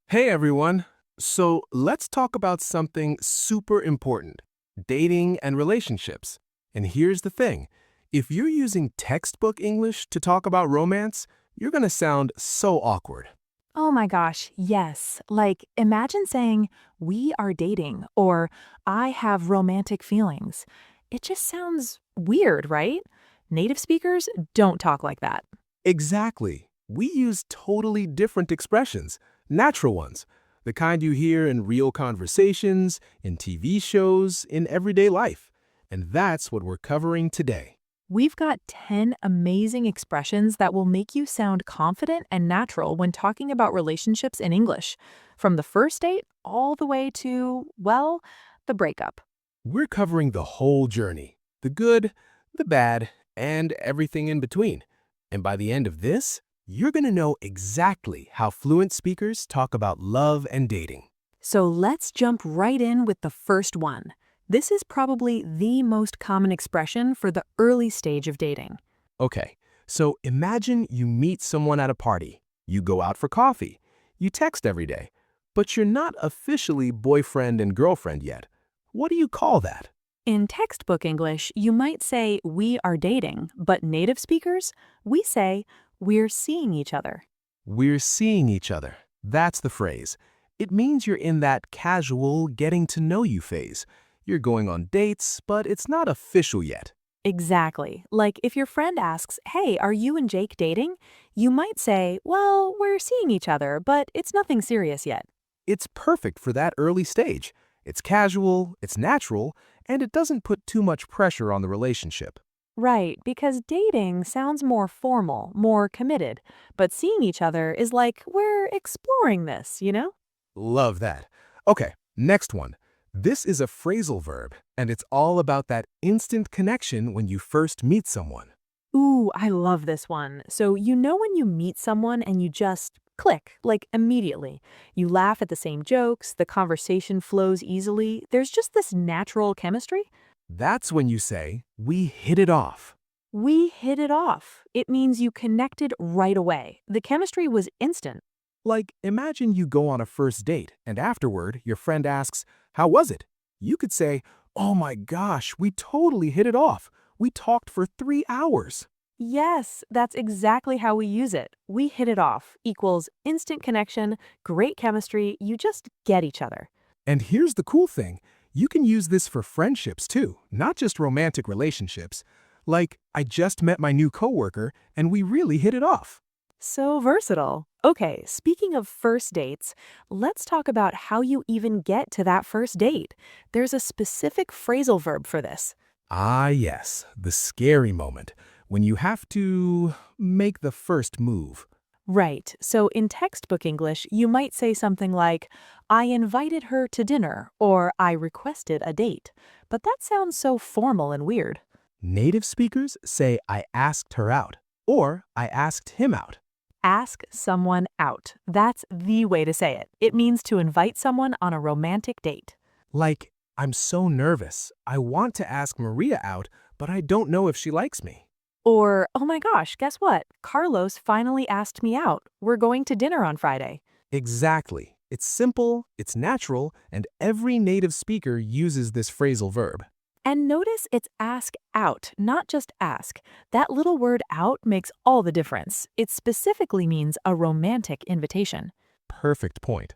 Hey everyone. So let's talk about something super important, dating and relationships. And here's the thing. If you're using textbook English to talk about romance, you're going to sound so awkward. Oh my gosh, yes. Like, imagine saying, we are dating, or I have romantic feelings. It just sounds weird, right? Native speakers don't talk like that. Exactly. We use totally different expressions, natural ones, the kind you hear in real conversations, in TV shows, in everyday life. And that's what we're covering today. We've got 10 amazing expressions that will make you sound confident and natural when talking about relationships in English, from the first date all the way to, well, the breakup. We're covering the whole journey, the good, the bad, and everything in between. And by the end of this, you're going to know exactly how fluent speakers talk about love and dating. So let's jump right in with the first one. This is probably the most common expression for the early stage of dating. Okay, so imagine you meet someone at a party. You go out for coffee. You text every day. But you're not officially boyfriend and girlfriend yet. What do you call that? In textbook English, you might say we are dating, but native speakers, we say we're seeing each other. We're seeing each other. That's the phrase. It means you're in that casual getting to know you phase. You're going on dates, but it's not official yet. Exactly. Like if your friend asks, hey, are you and Jake dating? You might say, well, we're seeing each other, but it's nothing serious yet. It's perfect for that early stage. It's casual, it's natural, and it doesn't put too much pressure on the relationship. Right, because dating sounds more formal, more committed, but seeing each other is like we're exploring this, you know? Love that. Okay, next one. This is a phrasal verb, and it's all about that instant connection when you first meet someone. Ooh, I love this one. So, you know when you meet someone and you just click, like immediately. You laugh at the same jokes, the conversation flows easily. There's just this natural chemistry. That's when you say, we hit it off. We hit it off. It means you connected right away. The chemistry was instant. Like, imagine you go on a first date, and afterward, your friend asks, how was it? You could say, oh my gosh, we totally hit it off. We talked for 3 hours. Yes, that's exactly how we use it. We hit it off equals instant connection, great chemistry, you just get each other. And here's the cool thing. You can use this for friendships too, not just romantic relationships. Like, I just met my new coworker, and we really hit it off. So versatile. Okay, speaking of first dates, let's talk about how you even get to that first date. There's a specific phrasal verb for this. Ah, yes, the scary moment, when you have to make the first move. Right, so in textbook English, you might say something like, I invited her to dinner, or I requested a date. But that sounds so formal and weird. Native speakers say I asked her out, or I asked him out. Ask someone out. That's the way to say it. It means to invite someone on a romantic date. Like, I'm so nervous. I want to ask Maria out, but I don't know if she likes me. Or, oh my gosh, guess what? Carlos finally asked me out. We're going to dinner on Friday. Exactly. It's simple, it's natural, and every native speaker uses this phrasal verb. And notice it's ask out, not just ask. That little word out makes all the difference. It specifically means a romantic invitation. Perfect point.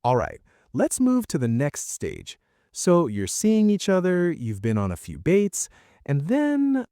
All right, let's move to the next stage. So you're seeing each other, you've been on a few dates, and then,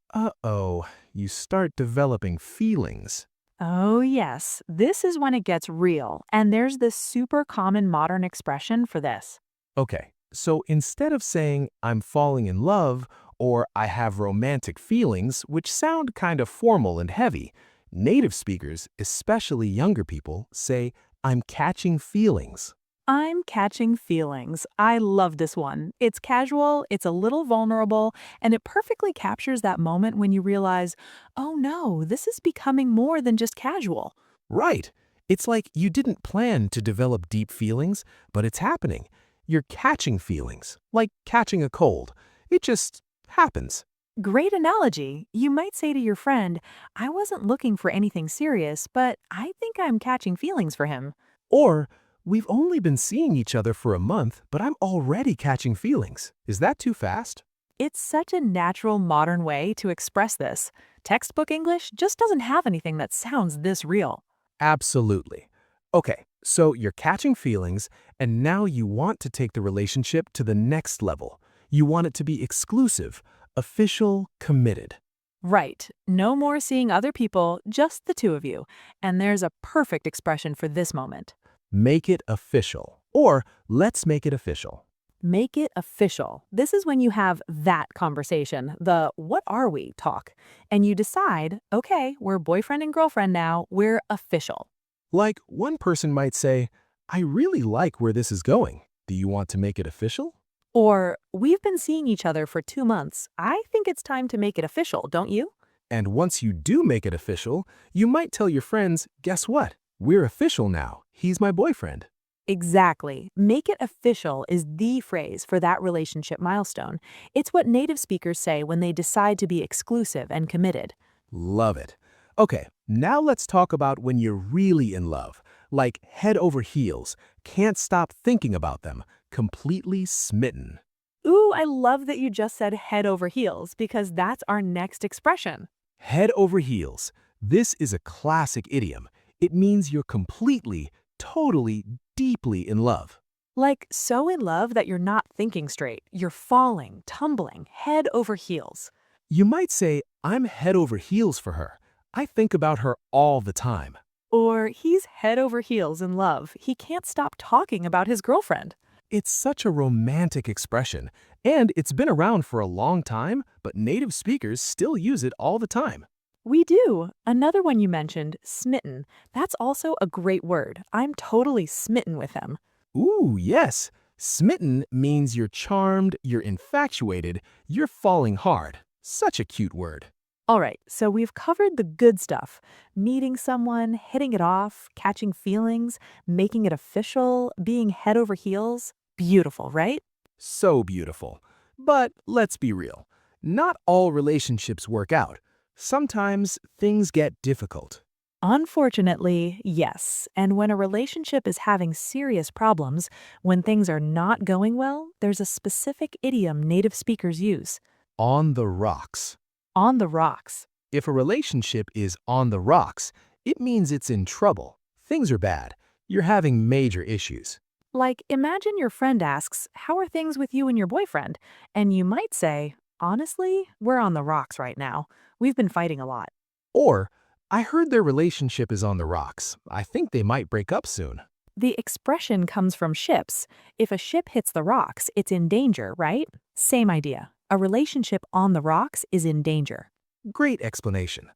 you start developing feelings. Oh, yes, this is when it gets real, and there's this super common modern expression for this. Okay, so instead of saying, I'm falling in love, or I have romantic feelings, which sound kind of formal and heavy, native speakers, especially younger people, say, I'm catching feelings. I'm catching feelings. I love this one. It's casual, it's a little vulnerable, and it perfectly captures that moment when you realize, oh no, this is becoming more than just casual. Right. It's like you didn't plan to develop deep feelings, but it's happening. You're catching feelings, like catching a cold. It just happens. Great analogy. You might say to your friend, I wasn't looking for anything serious, but I think I'm catching feelings for him. Or, We've only been seeing each other for a month, but I'm already catching feelings. Is that too fast? It's such a natural modern way to express this. Textbook English just doesn't have anything that sounds this real. Absolutely. Okay, so you're catching feelings, and now you want to take the relationship to the next level. You want it to be exclusive, official, committed. Right. No more seeing other people, just the two of you. And there's a perfect expression for this moment. Make it official. Or let's make it official. Make it official. This is when you have that conversation, the what are we talk, and you decide, okay, we're boyfriend and girlfriend now, we're official. Like one person might say, I really like where this is going. Do you want to make it official? Or, we've been seeing each other for 2 months. I think it's time to make it official, don't you? And once you do make it official, you might tell your friends, guess what? We're official now. He's my boyfriend. Exactly. Make it official is the phrase for that relationship milestone. It's what native speakers say when they decide to be exclusive and committed. Love it. Okay, now let's talk about when you're really in love, like head over heels, can't stop thinking about them, completely smitten. Ooh, I love that you just said head over heels because that's our next expression. Head over heels. This is a classic idiom. It means you're completely, totally, deeply in love. Like so in love that you're not thinking straight. You're falling, tumbling, head over heels. You might say, I'm head over heels for her. I think about her all the time. Or he's head over heels in love. He can't stop talking about his girlfriend. It's such a romantic expression, and it's been around for a long time, but native speakers still use it all the time. We do. Another one you mentioned, smitten. That's also a great word. I'm totally smitten with him. Ooh, yes. Smitten means you're charmed, you're infatuated, you're falling hard. Such a cute word. All right, so we've covered the good stuff. Meeting someone, hitting it off, catching feelings, making it official, being head over heels. Beautiful, right? So beautiful. But let's be real. Not all relationships work out. Sometimes things get difficult. Unfortunately, yes. And when a relationship is having serious problems, when things are not going well, there's a specific idiom native speakers use. On the rocks. On the rocks. If a relationship is on the rocks, it means it's in trouble. Things are bad. You're having major issues. Like, imagine your friend asks, how are things with you and your boyfriend? And you might say, honestly, we're on the rocks right now. We've been fighting a lot. Or, I heard their relationship is on the rocks. I think they might break up soon. The expression comes from ships. If a ship hits the rocks, it's in danger, right? Same idea. A relationship on the rocks is in danger. Great explanation.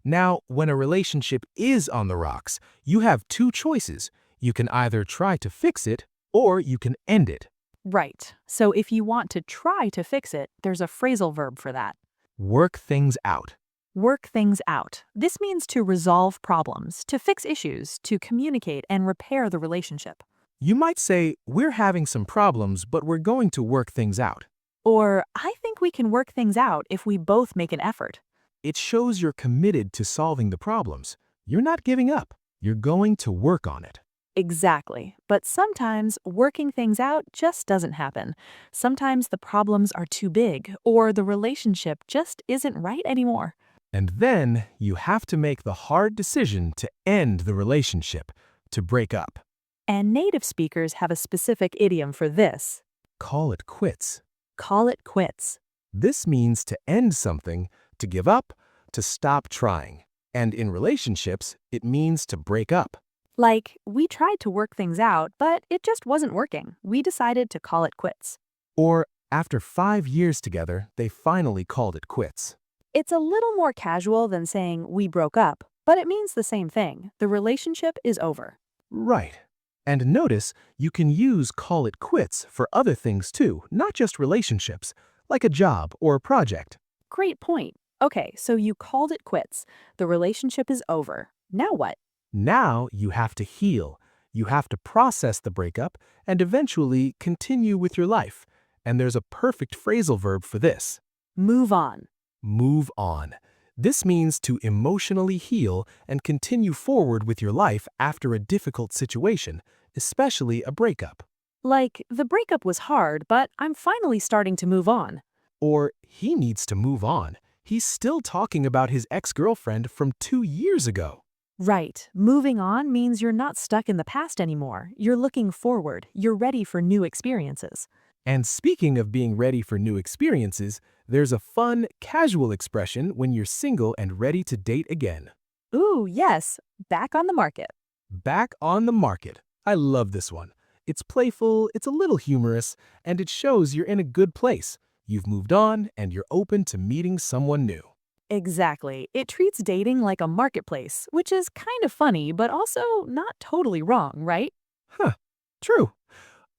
Now, when a relationship is on the rocks, you have two choices. You can either try to fix it, or you can end it. Right. So if you want to try to fix it, there's a phrasal verb for that. Work things out. Work things out. This means to resolve problems, to fix issues, to communicate and repair the relationship. You might say, we're having some problems, but we're going to work things out. Or, I think we can work things out if we both make an effort. It shows you're committed to solving the problems. You're not giving up. You're going to work on it. Exactly. But sometimes working things out just doesn't happen. Sometimes the problems are too big, or the relationship just isn't right anymore. And then you have to make the hard decision to end the relationship, to break up. And native speakers have a specific idiom for this. Call it quits. Call it quits. This means to end something, to give up, to stop trying. And in relationships, it means to break up. Like, we tried to work things out, but it just wasn't working. We decided to call it quits. Or after 5 years together, they finally called it quits. It's a little more casual than saying we broke up, but it means the same thing. The relationship is over. Right. And notice, you can use call it quits for other things too, not just relationships, like a job or a project. Great point. Okay, so you called it quits. The relationship is over. Now what? Now you have to heal. You have to process the breakup and eventually continue with your life. And there's a perfect phrasal verb for this. Move on. Move on. This means to emotionally heal and continue forward with your life after a difficult situation, especially a breakup. Like, the breakup was hard, but I'm finally starting to move on. Or he needs to move on. He's still talking about his ex-girlfriend from 2 years ago. Right. Moving on means you're not stuck in the past anymore. You're looking forward. You're ready for new experiences. And speaking of being ready for new experiences, there's a fun, casual expression when you're single and ready to date again. Ooh, yes. Back on the market. Back on the market. I love this one. It's playful, it's a little humorous, and it shows you're in a good place. You've moved on and you're open to meeting someone new. Exactly. It treats dating like a marketplace, which is kind of funny, but also not totally wrong, right? Huh, true.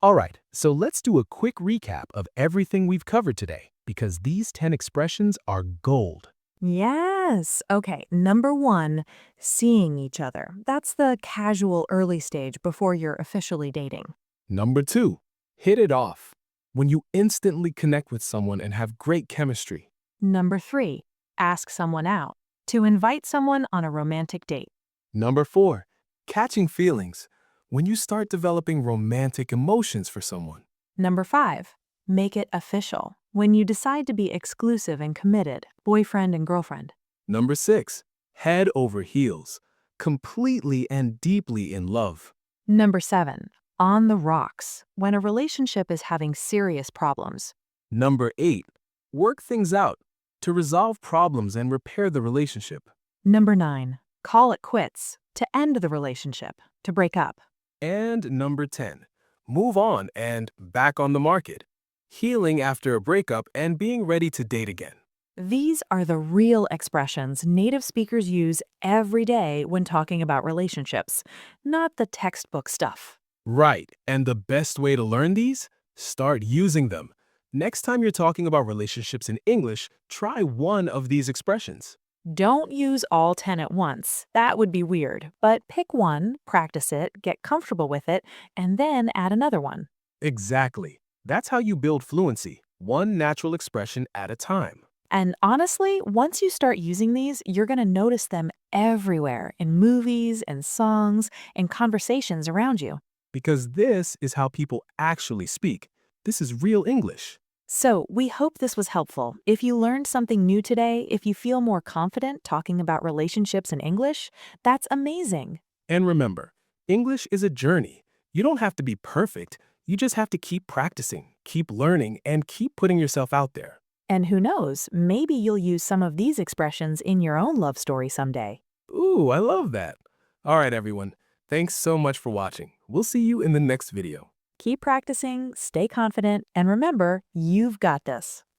All right, so let's do a quick recap of everything we've covered today, because these 10 expressions are gold. Yes. Okay. Number one, seeing each other. That's the casual early stage before you're officially dating. Number 2, hit it off. When you instantly connect with someone and have great chemistry. Number three, ask someone out. To invite someone on a romantic date. Number 4, catching feelings. When you start developing romantic emotions for someone. Number five, make it official. When you decide to be exclusive and committed, boyfriend and girlfriend. Number 6, head over heels. Completely and deeply in love. Number seven, on the rocks. When a relationship is having serious problems. Number 8, work things out. To resolve problems and repair the relationship. Number nine, call it quits. To end the relationship. To break up. And number 10, move on and back on the market. Healing after a breakup and being ready to date again. These are the real expressions native speakers use every day when talking about relationships, not the textbook stuff. Right, and the best way to learn these? Start using them. Next time you're talking about relationships in English, try one of these expressions. Don't use all 10 at once. That would be weird. But pick one, practice it, get comfortable with it, and then add another one. Exactly. That's how you build fluency, one natural expression at a time. And honestly, once you start using these, you're going to notice them everywhere in movies and songs and conversations around you. Because this is how people actually speak. This is real English. So, we hope this was helpful. If you learned something new today, if you feel more confident talking about relationships in English, that's amazing. And remember, English is a journey. You don't have to be perfect. You just have to keep practicing, keep learning, and keep putting yourself out there. And who knows, maybe you'll use some of these expressions in your own love story someday. Ooh, I love that. All right, everyone. Thanks so much for watching. We'll see you in the next video. Keep practicing, stay confident, and remember, you've got this.